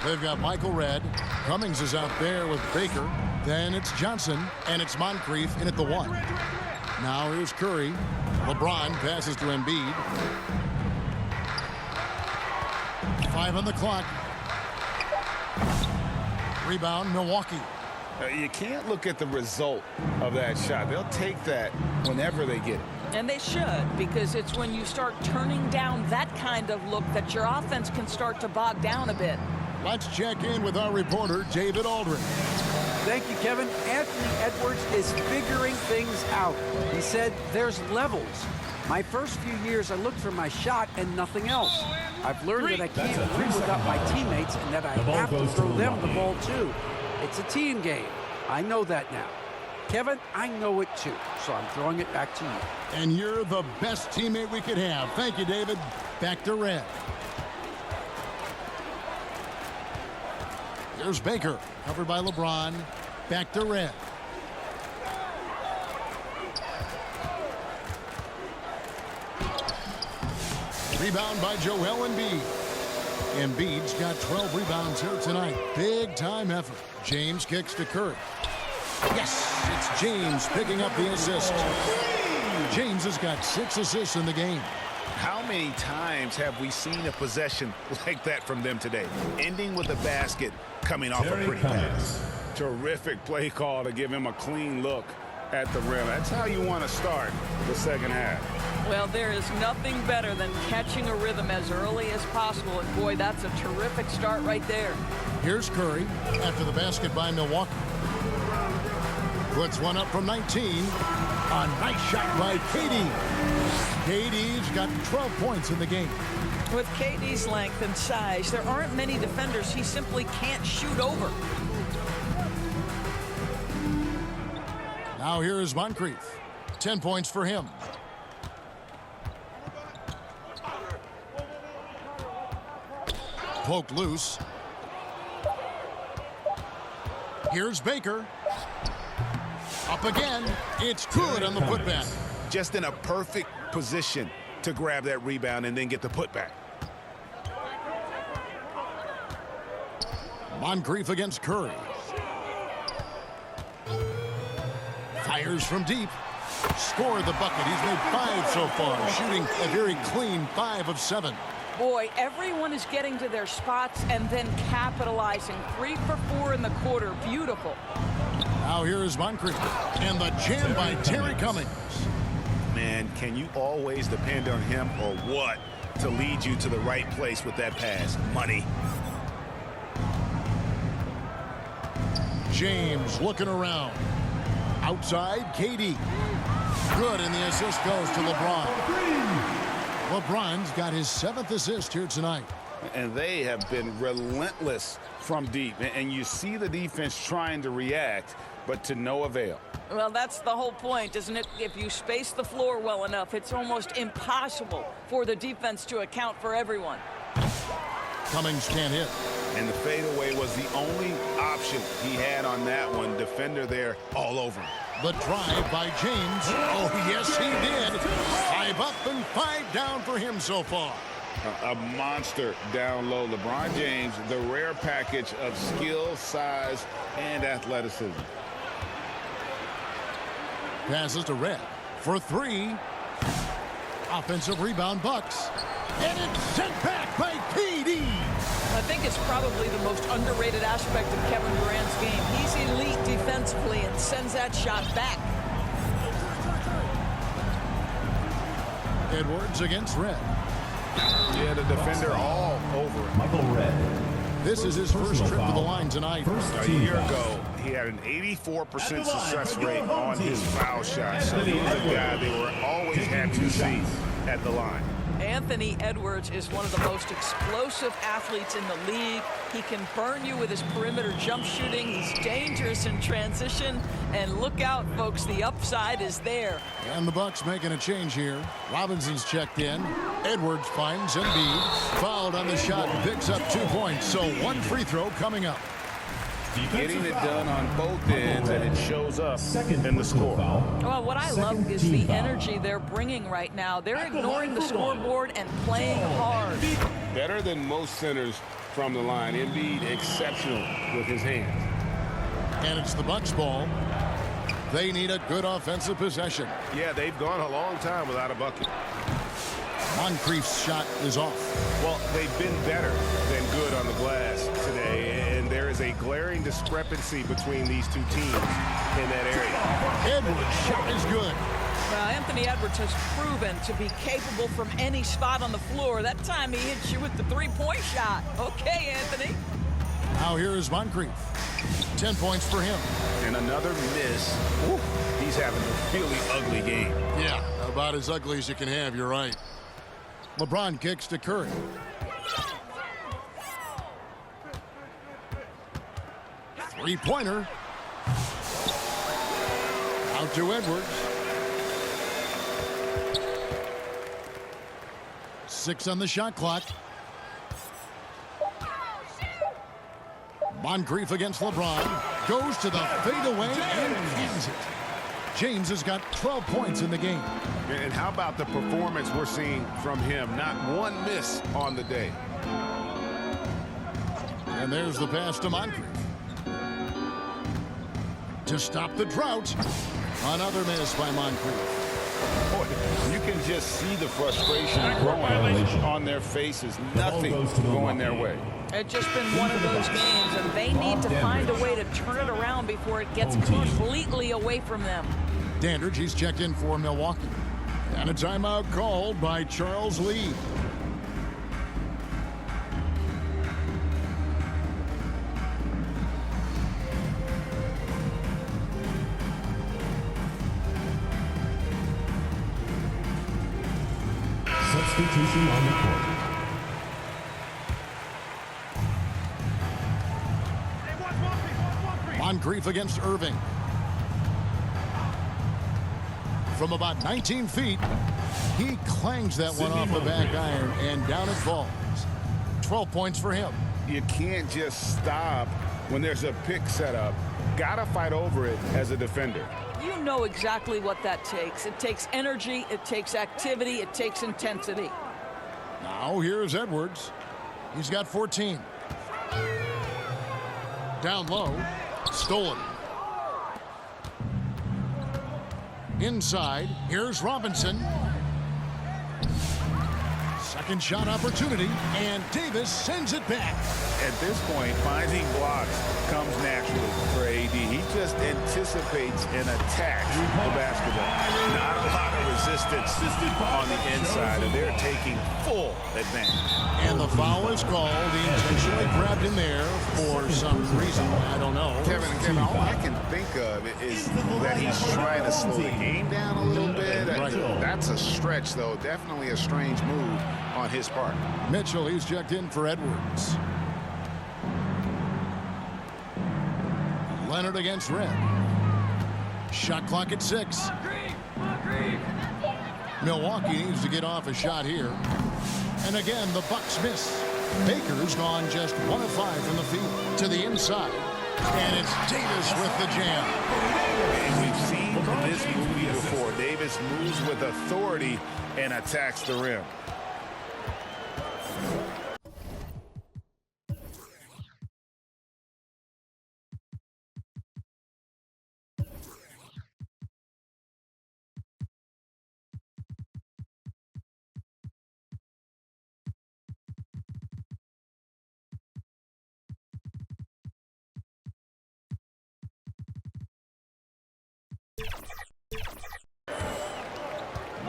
They've got Michael Redd. Cummings is out there with Baker. Then it's Johnson, and it's Moncrief in at the 1. Now here's Curry. LeBron passes to Embiid. 5 on the clock. Rebound, Milwaukee. You can't look at the result of that shot. They'll take that whenever they get it. And they should, because it's when you start turning down that kind of look that your offense can start to bog down a bit. Let's check in with our reporter, David Aldridge. Thank you, Kevin. Anthony Edwards is figuring things out. He said there's levels. My first few years, I looked for my shot and nothing else. I've learned that I can't live without my teammates and that I have to throw them the ball, too. It's a team game. I know that now. Kevin, I know it, too, so I'm throwing it back to you. And you're the best teammate we could have. Thank you, David. Back to Redd. Here's Baker, covered by LeBron. Back to Redd. Rebound by Joel Embiid. Embiid's got 12 rebounds here tonight. Big time effort. James kicks to Curry. Yes, it's James picking up the assist. James has got 6 assists in the game. How many times have we seen a possession like that from them today? Ending with a basket, coming off a pretty pass. Terrific play call to give him a clean look at the rim. That's how you want to start the second half. Well, there is nothing better than catching a rhythm as early as possible. And, boy, that's a terrific start right there. Here's Curry after the basket by Milwaukee. Puts one up from 19. A nice shot by KD. KD's got 12 points in the game. With KD's length and size, there aren't many defenders he simply can't shoot over. Now here is Moncrief. 10 points for him. Poked loose. Here's Baker. Up again. It's good on the putback. Just in a perfect position to grab that rebound and then get the putback. Moncrief against Curry. Fires from deep. Scored the bucket. He's made 5 so far, shooting a very clean 5 of 7. Boy, everyone is getting to their spots and then capitalizing. 3 for 4 in the quarter. Beautiful. Now here is Moncrief. And the jam by Terry Cummings. Man, can you always depend on him or what to lead you to the right place with that pass? Money. James looking around. Outside, KD. Good, and the assist goes to LeBron. LeBron's got his 7th assist here tonight. And they have been relentless from deep. And you see the defense trying to react, but to no avail. Well, that's the whole point, isn't it? If you space the floor well enough, it's almost impossible for the defense to account for everyone. Cummings can't hit. And the fadeaway was the only option he had on that one. Defender there all over him. The drive by James. Oh, yes, he did. 5 up and 5 down for him so far. A monster down low. LeBron James, the rare package of skill, size, and athleticism. Passes to Redd for 3. Offensive rebound, Bucks. And it's sent back by KD. I think it's probably the most underrated aspect of Kevin Durant's game. He's elite defensively and sends that shot back. Edwards against Redd. Yeah, the defender all over him. Michael Redd. This is his first trip to the line tonight. A year ago, he had an 84% success rate on his foul shot. So he was a guy they were always happy to see at the line. Anthony Edwards is one of the most explosive athletes in the league. He can burn you with his perimeter jump shooting. He's dangerous in transition. And look out, folks, the upside is there. And the Bucks making a change here. Robinson's checked in. Edwards finds Embiid. Fouled on the shot and picks up 2 points. So 1 free throw coming up. Getting it done on both ends, and it shows up in the score. Well, what I love is the energy they're bringing right now. They're ignoring the scoreboard and playing hard. Better than most centers from the line. Embiid exceptional with his hands. And it's the Bucks ball. They need a good offensive possession. Yeah, they've gone a long time without a bucket. Moncrief's shot is off. Well, they've been better than good on the glass today, and there is a glaring discrepancy between these two teams in that area. Edwards' shot is good. Well, Anthony Edwards has proven to be capable from any spot on the floor. That time he hit you with the three-point shot. Okay, Anthony. Now here is Moncrief. 10 points for him. And another miss. Ooh, he's having a really ugly game. Yeah, about as ugly as you can have, you're right. LeBron kicks to Curry. Three-pointer. Out to Edwards. 6 on the shot clock. Moncrief against LeBron. Goes to the fadeaway and cans it. James has got 12 points in the game. And how about the performance we're seeing from him? Not one miss on the day. And there's the pass to Moncrief. To stop the drought. Another miss by Moncrief. Boy, you can just see the frustration growing on their faces. Nothing going their way. It's just been one of those games, and they need to find a way to turn it around before it gets completely away from them. Dandridge, he's checked in for Milwaukee. And a timeout called by Charles Lee. Substitution on the court. Moncrief against Irving. From about 19 feet, he clangs that one off the back iron, and down it falls. 12 points for him. You can't just stop when there's a pick set up. Gotta fight over it as a defender. You know exactly what that takes. It takes energy, it takes activity, it takes intensity. Now here's Edwards. He's got 14. Down low. Stolen. Inside, here's Robinson. Second shot opportunity, and Davis sends it back. At this point, finding blocks comes naturally for AD. He just anticipates and attacks the basketball. Not a lot of resistance on the inside, and they're taking full advantage. And the foul is called. He intentionally grabbed him there for some reason. I don't know. Kevin, all I can think of is that he's trying to slow the game down a little bit. Right. That's a stretch, though. Definitely a strange move on his part. Mitchell, he's checked in for Edwards. Leonard against Red. Shot clock at 6. Milwaukee needs to get off a shot here. And again, the Bucks miss. Baker's gone just 1 of 5 from the field to the inside. And it's Davis with the jam. And we've seen this movie before. Davis moves with authority and attacks the rim.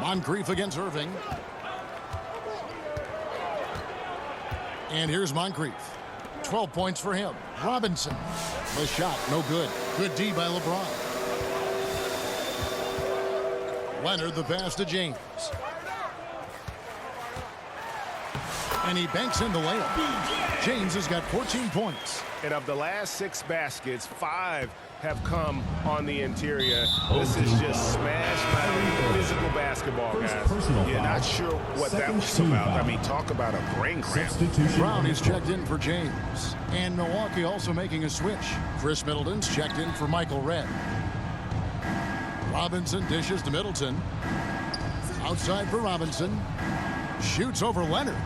Moncrief against Irving. And here's Moncrief. 12 points for him. Robinson. The shot, no good. Good D by LeBron. Leonard, the pass to James. And he banks in the layup. James has got 14 points. And of the last 6 baskets, 5 have come on the interior. This is just smash-mouth physical basketball, guys. You're not sure what that was about. I mean, talk about a brain cramp. Brown is checked in for James. And Milwaukee also making a switch. Chris Middleton's checked in for Michael Redd. Robinson dishes to Middleton. Outside for Robinson. Shoots over Leonard.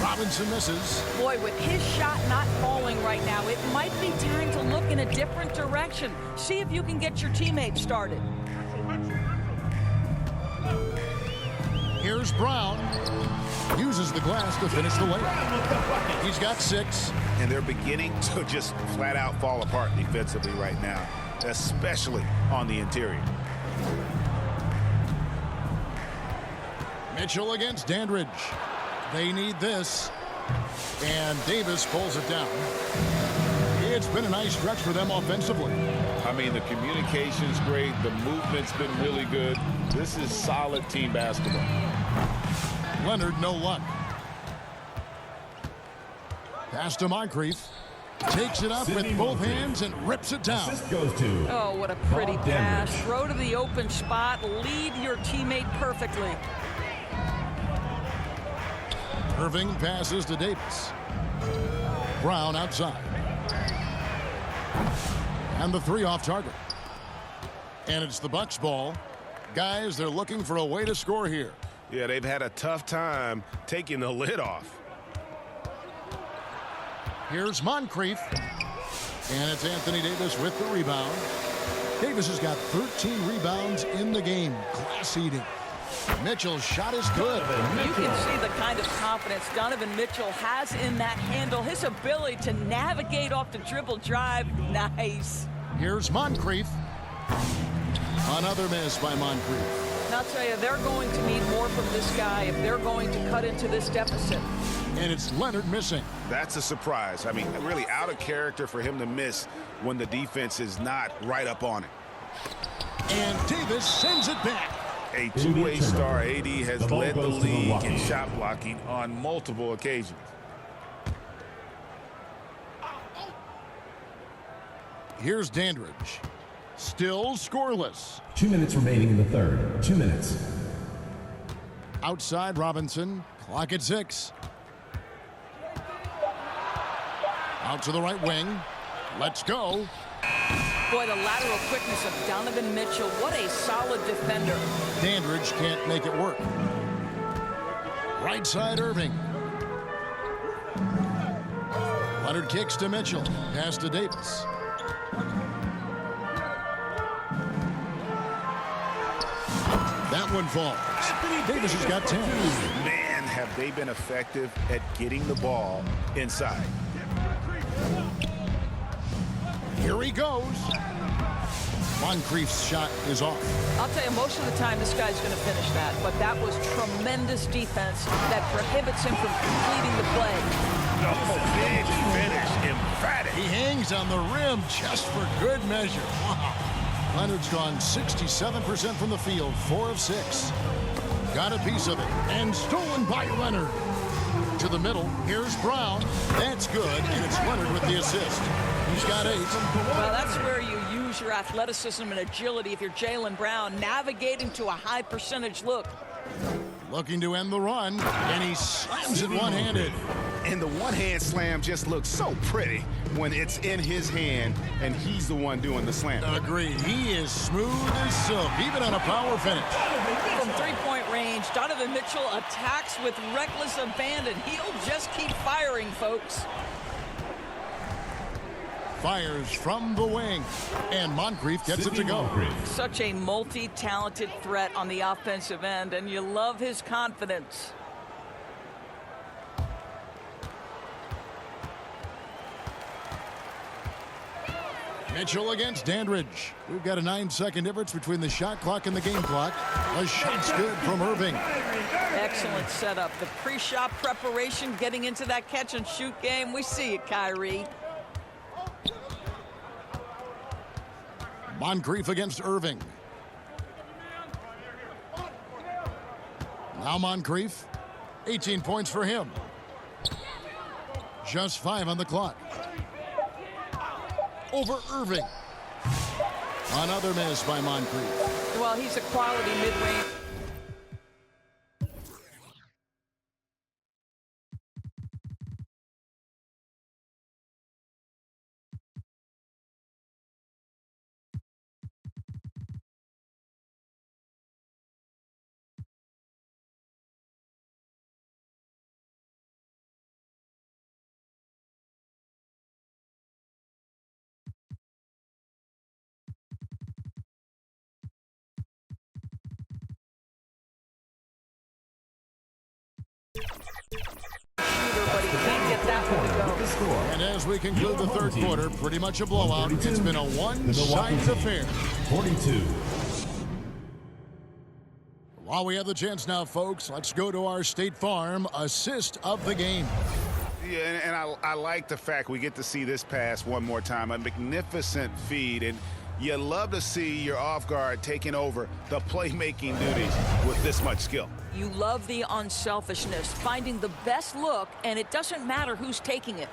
Robinson misses. Boy, with his shot not falling right now, it might be time to look in a different direction. See if you can get your teammates started. Here's Brown. Uses the glass to finish the layup. He's got 6. And they're beginning to just flat out fall apart defensively right now, especially on the interior. Mitchell against Dandridge. They need this. And Davis pulls it down. It's been a nice stretch for them offensively. I mean, the communication's great. The movement's been really good. This is solid team basketball. Leonard, no luck. Pass to Moncrief. Takes it up with both hands and rips it down. Assist goes to Oh, what a pretty Bob pass. Dandridge. Throw to the open spot. Lead your teammate perfectly. Irving passes to Davis. Brown outside. And the 3 off target. And it's the Bucks ball. Guys, they're looking for a way to score here. Yeah, they've had a tough time taking the lid off. Here's Moncrief. And it's Anthony Davis with the rebound. Davis has got 13 rebounds in the game. Class eating. Mitchell's shot is good. You can see the kind of confidence Donovan Mitchell has in that handle. His ability to navigate off the dribble drive. Nice. Here's Moncrief. Another miss by Moncrief. And I'll tell you, they're going to need more from this guy if they're going to cut into this deficit. And it's Leonard missing. That's a surprise. I mean, really out of character for him to miss when the defense is not right up on it. And Davis sends it back. A two-way star. AD has The ball led the goes to league Milwaukee. in shot blocking on multiple occasions. Here's Dandridge. Still scoreless. 2 minutes remaining in the third. 2 minutes. Outside Robinson. Clock at 6. Out to the right wing. Let's go. Boy, the lateral quickness of Donovan Mitchell. What a solid defender. Dandridge can't make it work. Right side Irving. Leonard kicks to Mitchell. Pass to Davis. That one falls. Davis has got 10. Man, have they been effective at getting the ball inside. Here he goes. Moncrief's shot is off. I'll tell you, most of the time this guy's going to finish that, but that was tremendous defense that prohibits him from completing the play. Oh, big finish, emphatic. He hangs on the rim just for good measure. Wow. Leonard's gone 67% from the field, 4 of 6. Got a piece of it, and stolen by Leonard. To the middle, here's Brown. That's good, and it's Leonard with the assist. He's got 8. Well, that's where you use your athleticism and agility if you're Jaylen Brown, navigating to a high percentage look. Looking to end the run, and he slams it one-handed. And the one-hand slam just looks so pretty when it's in his hand and he's the one doing the slam. Agreed. He is smooth as silk, even on a power finish. From three-point range, Donovan Mitchell attacks with reckless abandon. He'll just keep firing, folks. Fires from the wing, and Moncrief gets it to go. Such a multi-talented threat on the offensive end, and you love his confidence. Mitchell against Dandridge. We've got a 9-second difference between the shot clock and the game clock. A shot's good from Irving. Excellent setup. The pre-shot preparation, getting into that catch-and-shoot game. We see it, Kyrie. Moncrief against Irving. Now Moncrief. 18 points for him. Just 5 on the clock. Over Irving. Another miss by Moncrief. Well, he's a quality mid-range But he can't get that one to go. The score. And as we conclude the third quarter, pretty much a blowout. It's been a one-sided affair. 42. While we have the chance now, folks, let's go to our State Farm assist of the game. Yeah, and I like the fact we get to see this pass one more time. A magnificent feed, and you love to see your off guard taking over the playmaking duties with this much skill. You love the unselfishness, finding the best look, and it doesn't matter who's taking it.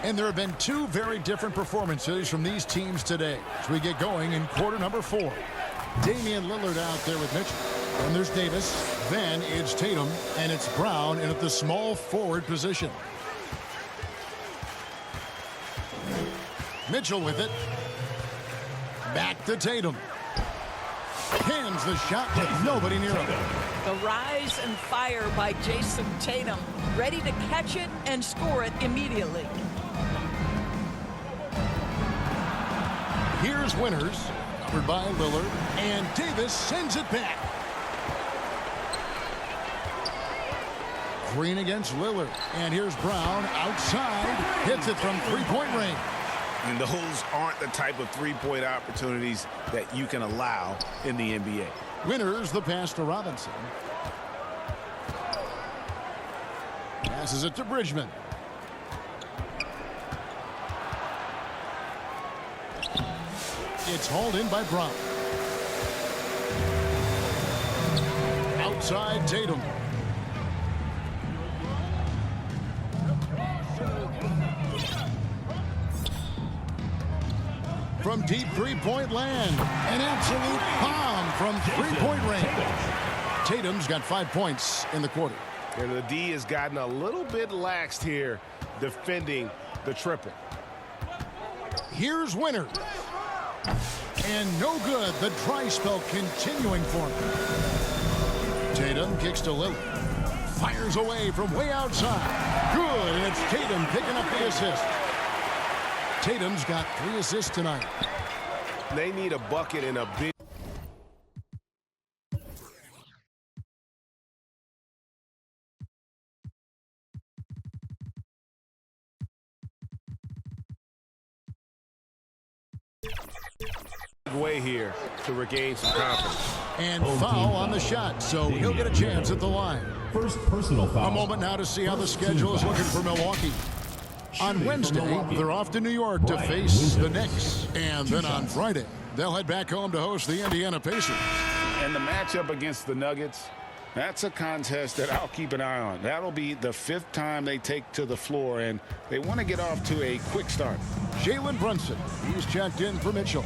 And there have been two very different performances from these teams today as we get going in quarter number 4. Damian Lillard out there with Mitchell. And there's Davis. Then it's Tatum, and it's Brown in at the small forward position. Mitchell with it. Back to Tatum. Hands the shot with nobody near him. The rise and fire by Jason Tatum, ready to catch it and score it immediately. Here's Winters, covered by Lillard, and Davis sends it back. Green against Lillard, and here's Brown outside, hits it from three-point range. And those aren't the type of three-point opportunities that you can allow in the NBA. Winters the pass to Robinson. Passes it to Bridgman. It's hauled in by Brown. Outside Tatum. From deep three-point land. An absolute bomb from three-point range. Tatum's got 5 points in the quarter. And the D has gotten a little bit laxed here defending the triple. Here's Winters. And no good. The dry spell continuing for him. Tatum kicks to Lillard. Fires away from way outside. Good, and it's Tatum picking up the assist. Tatum's got 3 assists tonight. They need a bucket in a big... way here to regain some confidence. And foul on the shot, so he'll get a chance at the line. First personal foul. A moment now to see how the schedule is looking for Milwaukee. On Wednesday, they're off to New York to face the Knicks. And then on Friday, they'll head back home to host the Indiana Pacers. And the matchup against the Nuggets, that's a contest that I'll keep an eye on. That'll be the 5th time they take to the floor, and they want to get off to a quick start. Jalen Brunson, he's checked in for Mitchell.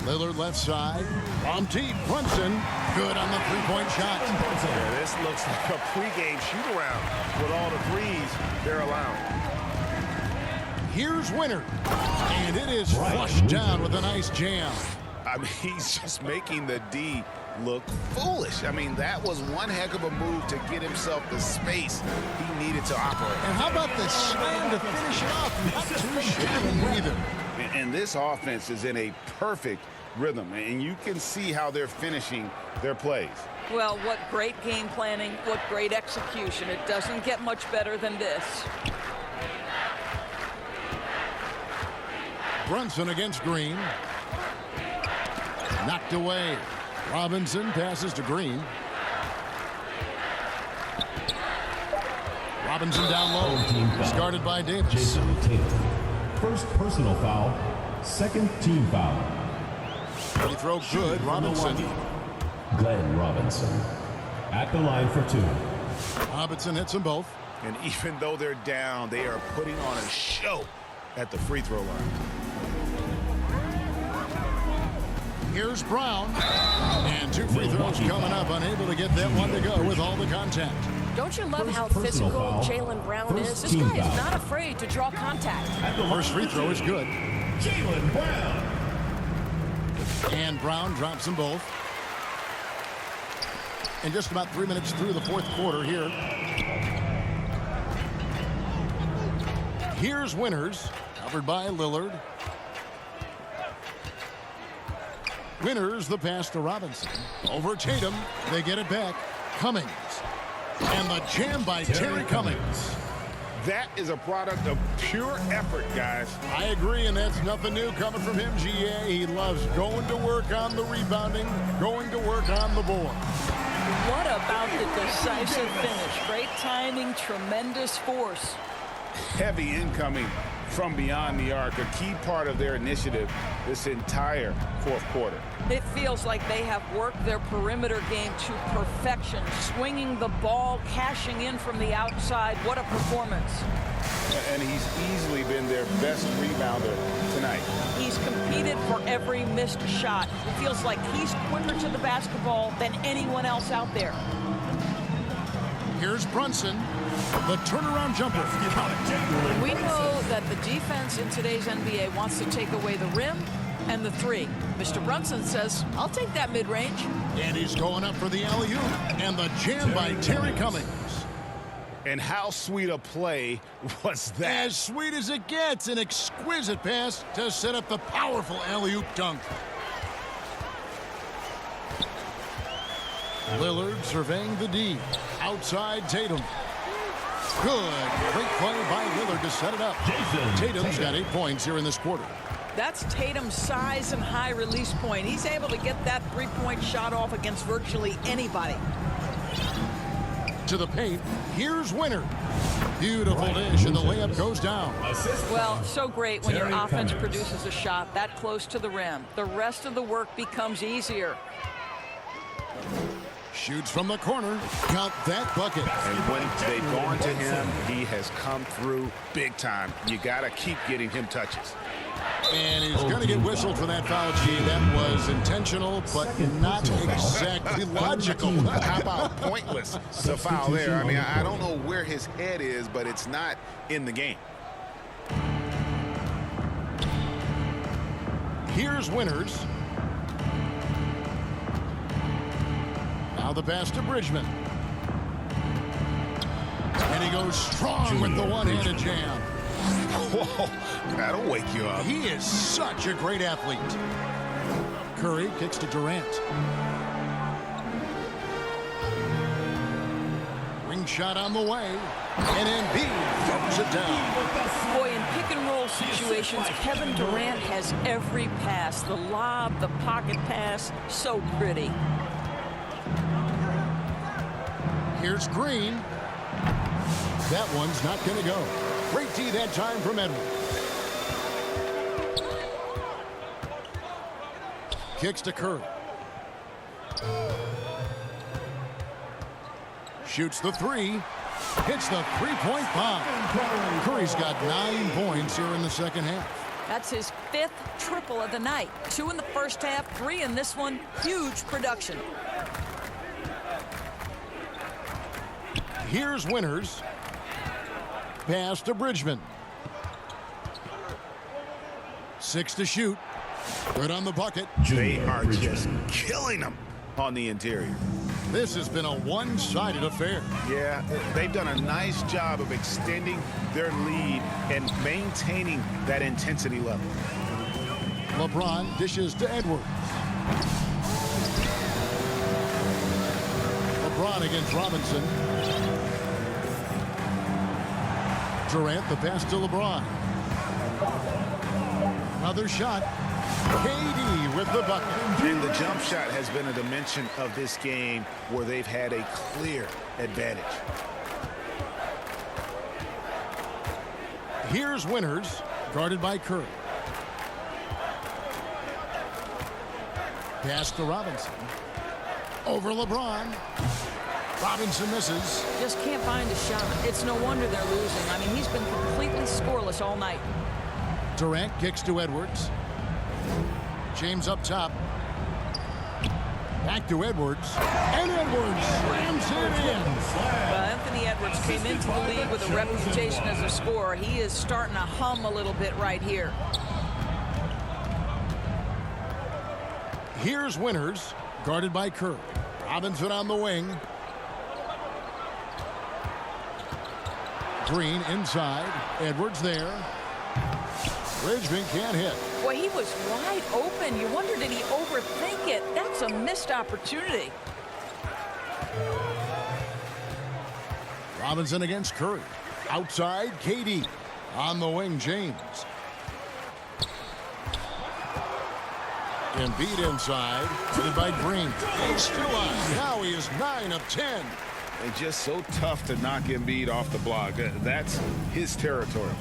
Lillard left side. From deep, Brunson. Good on the three-point shot. Yeah, this looks like a pregame shoot-around with all the threes they're allowing. Here's Winters. And it is flushed down with a nice jam. I mean, he's just making the D look foolish. I mean, that was one heck of a move to get himself the space he needed to operate. And how about the slam to finish it off? Not too shabby either. And this offense is in a perfect rhythm, and you can see how they're finishing their plays. Well, what great game planning, what great execution. It doesn't get much better than this. Brunson against Green. Knocked away. Robinson passes to Green. Robinson down low. Discarded by Davis. Jason Tatum. First personal foul. Second team foul. Free throw good. Robinson. Glenn Robinson. At the line for 2. Robinson hits them both. And even though they're down, they are putting on a show at the free throw line. Here's Brown. And 2 free throws coming up. Unable to get that one to go with all the contact. Don't you love how personal physical foul. Jalen Brown First is? This team guy is foul. not afraid to draw contact. First free throw is good. Jalen Brown. And Brown drops them both. And just about 3 minutes through the fourth quarter here. Here's Winters, covered by Lillard. Winners the pass to Robinson. Over Tatum. They get it back. Cummings. And the jam by Terry Cummings. That is a product of pure effort, guys. I agree, and that's nothing new coming from him, GA. He loves going to work on the rebounding, going to work on the board. What about the decisive finish? Great timing, tremendous force. Heavy incoming from beyond the arc, a key part of their initiative this entire fourth quarter. It feels like they have worked their perimeter game to perfection, swinging the ball, cashing in from the outside. What a performance. And he's easily been their best rebounder tonight. He's competed for every missed shot. It feels like he's quicker to the basketball than anyone else out there. Here's Brunson, the turnaround jumper. We know that the defense in today's NBA wants to take away the rim and the three. Mr. Brunson says, I'll take that mid-range. And he's going up for the alley-oop. And the jam by Terry Cummings. And how sweet a play was that? As sweet as it gets, an exquisite pass to set up the powerful alley-oop dunk. Lillard surveying the D. Outside Tatum. Good. Great play by Lillard to set it up. Tatum's got 8 points here in this quarter. That's Tatum's size and high release point. He's able to get that three-point shot off against virtually anybody. To the paint, here's Winner. Beautiful dish, and the layup goes down. Well, so great when your offense produces a shot that close to the rim. The rest of the work becomes easier. Shoots from the corner. Got that bucket. And when they've gone to him, he has come through big time. You got to keep getting him touches. And he's going to get whistled for that foul, G. That was intentional, but not exactly logical. How about pointless, the foul there? I mean, I don't know where his head is, but it's not in the game. Here's Winners. Now the pass to Bridgman. And he goes strong with the one-handed jam. Whoa, that'll wake you up. He is such a great athlete. Curry kicks to Durant. Ring shot on the way. And Embiid throws it down. Boy, in pick-and-roll situations, Kevin Durant has every pass. The lob, the pocket pass, so pretty. Here's Green. That one's not going to go. Great D that time from Edwards. Kicks to Curry. Shoots the three. Hits the three-point bomb. Curry's got 9 points here in the second half. That's his 5th triple of the night. 2 in the first half, 3 in this one. Huge production. Here's Winners. Pass to Bridgman. 6 to shoot. Good on the bucket. They are just killing them on the interior. This has been a one-sided affair. Yeah, they've done a nice job of extending their lead and maintaining that intensity level. LeBron dishes to Edwards. LeBron against Robinson. Durant, the pass to LeBron. Another shot. KD with the bucket. And the jump shot has been a dimension of this game where they've had a clear advantage. Here's Winners, guarded by Curry. Pass to Robinson. Over LeBron. Robinson misses. Just can't find a shot. It's no wonder they're losing. I mean, he's been completely scoreless all night. Durant kicks to Edwards. James up top. Back to Edwards. And Edwards slams it in. Well, Anthony Edwards came into the league with a reputation as a scorer. He is starting to hum a little bit right here. Here's Winners, guarded by Curry. Robinson on the wing. Green inside. Edwards there. Bridgman can't hit. Boy, he was wide open. You wonder, did he overthink it? That's a missed opportunity. Robinson against Curry. Outside, KD. On the wing, James. Embiid inside. Headed by Green. He's still on. Now he is 9 of 10. It's just so tough to knock Embiid off the block. That's his territory.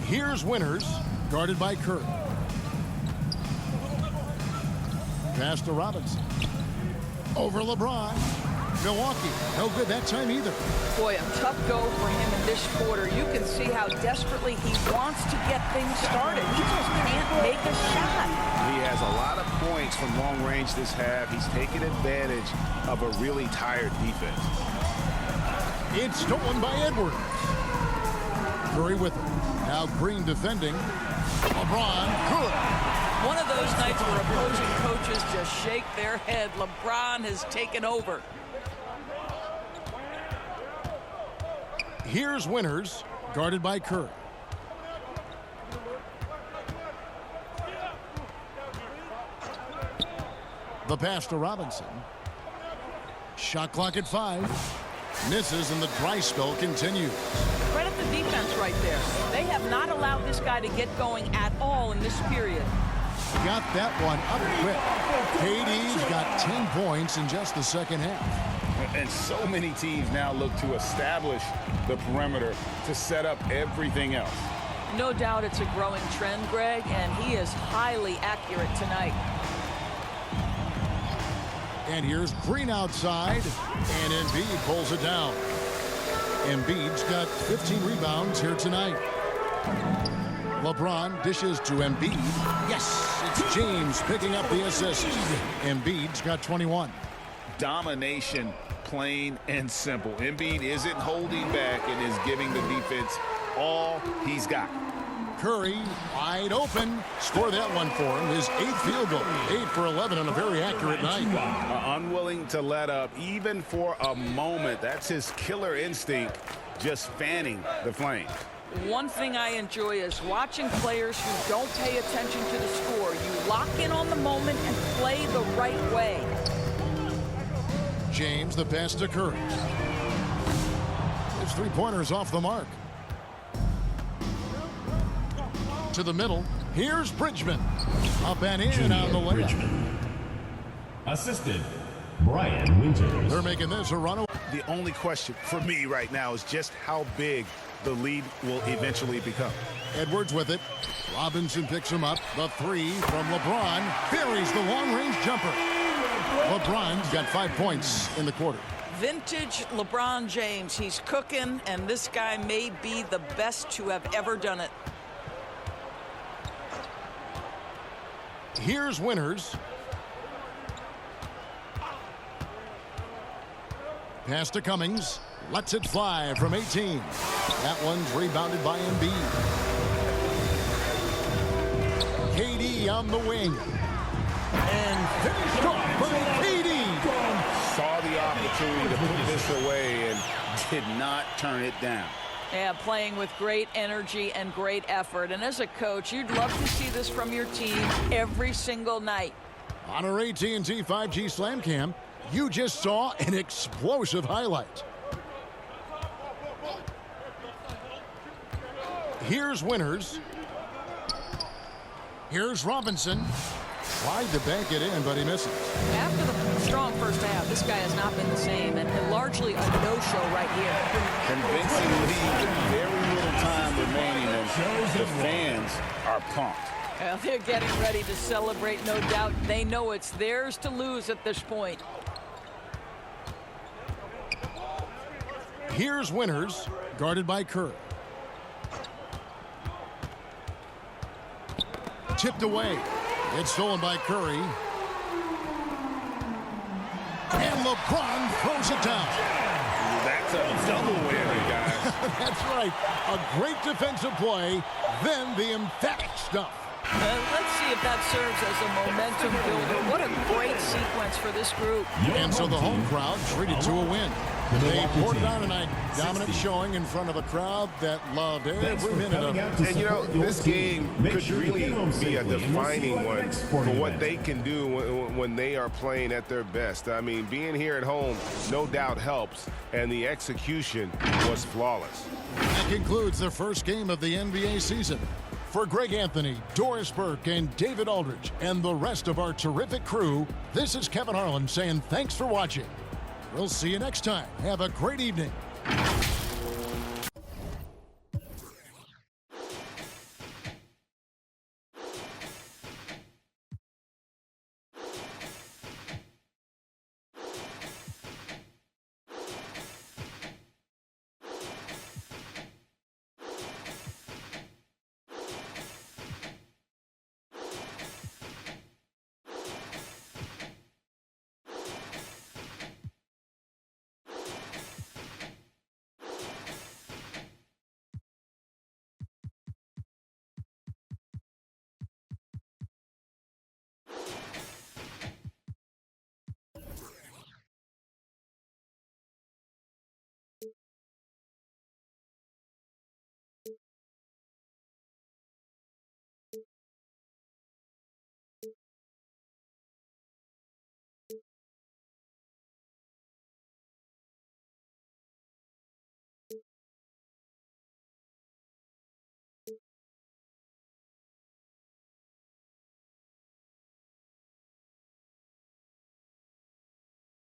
Here's Winters, guarded by Curry. Pass to Robinson. Over LeBron. Milwaukee, no good that time either. Boy, a tough go for him in this quarter. You can see how desperately he wants to get things started. He just can't make a shot. He has a lot of points from long range this half. He's taken advantage of a really tired defense. It's stolen by Edwards. Curry with it. Now Green defending. LeBron, good. One of those nights where opposing coaches just shake their head. LeBron has taken over. Here's Winters, guarded by Curry. The pass to Robinson. Shot clock at 5. Misses and the dry spell continues. Credit the defense right there. They have not allowed this guy to get going at all in this period. Got that one up quick. KD's got 10 points in just the second half. And so many teams now look to establish the perimeter to set up everything else. No doubt it's a growing trend, Greg, and he is highly accurate tonight. And here's Green outside, and Embiid pulls it down. Embiid's got 15 rebounds here tonight. LeBron dishes to Embiid. Yes, it's James picking up the assist. Embiid's got 21. Domination, plain and simple. Embiid isn't holding back and is giving the defense all he's got. Curry wide open. Score that one for him. His 8th field goal. 8 for 11 on a very accurate night. Unwilling to let up even for a moment. That's his killer instinct, just fanning the flame. One thing I enjoy is watching players who don't pay attention to the score. You lock in on the moment and play the right way. James, the pass to Curry. His three-pointers off the mark. To the middle. Here's Bridgman. Up and in on the layup. Bridgman. Assisted, Brian Winters. They're making this a runaway. The only question for me right now is just how big the lead will eventually become. Edwards with it. Robinson picks him up. The three from LeBron. Buries the long-range jumper. LeBron's got 5 points in the quarter. Vintage LeBron James. He's cooking, and this guy may be the best to have ever done it. Here's Winters. Pass to Cummings. Lets it fly from 18. That one's rebounded by Embiid. KD on the wing. And finished off by KD. Saw the opportunity to put this away and did not turn it down. Yeah, playing with great energy and great effort. And as a coach, you'd love to see this from your team every single night. On our AT&T 5G Slam Cam, you just saw an explosive highlight. Here's Winters. Here's Robinson. Tried to bank it in, but he misses. After the strong first half, this guy has not been the same, and largely a no-show right here. Convincing lead with very little time remaining, and the fans are pumped. Well, they're getting ready to celebrate, no doubt. They know it's theirs to lose at this point. Here's Winters, guarded by Curry. Tipped away. It's stolen by Curry. And LeBron throws it down. That's a double whammy, guys. That's right. A great defensive play, then the emphatic stuff. Let's see if that serves as a momentum builder. What a great sequence for this group. And so the home crowd treated to a win. The They Milwaukee poured it team. on tonight. Dominant 60. showing in front of a crowd that loved Thanks every for minute of coming it. out to And you know, support your this team. game Make could sure you really get home be a safely, and we'll see you defining at the one next for sporting what event. they can do when they are playing at their best. I mean, being here at home no doubt helps, and the execution was flawless. That concludes the first game of the NBA season. For Greg Anthony, Doris Burke, and David Aldridge, and the rest of our terrific crew, this is Kevin Harlan saying thanks for watching. We'll see you next time. Have a great evening.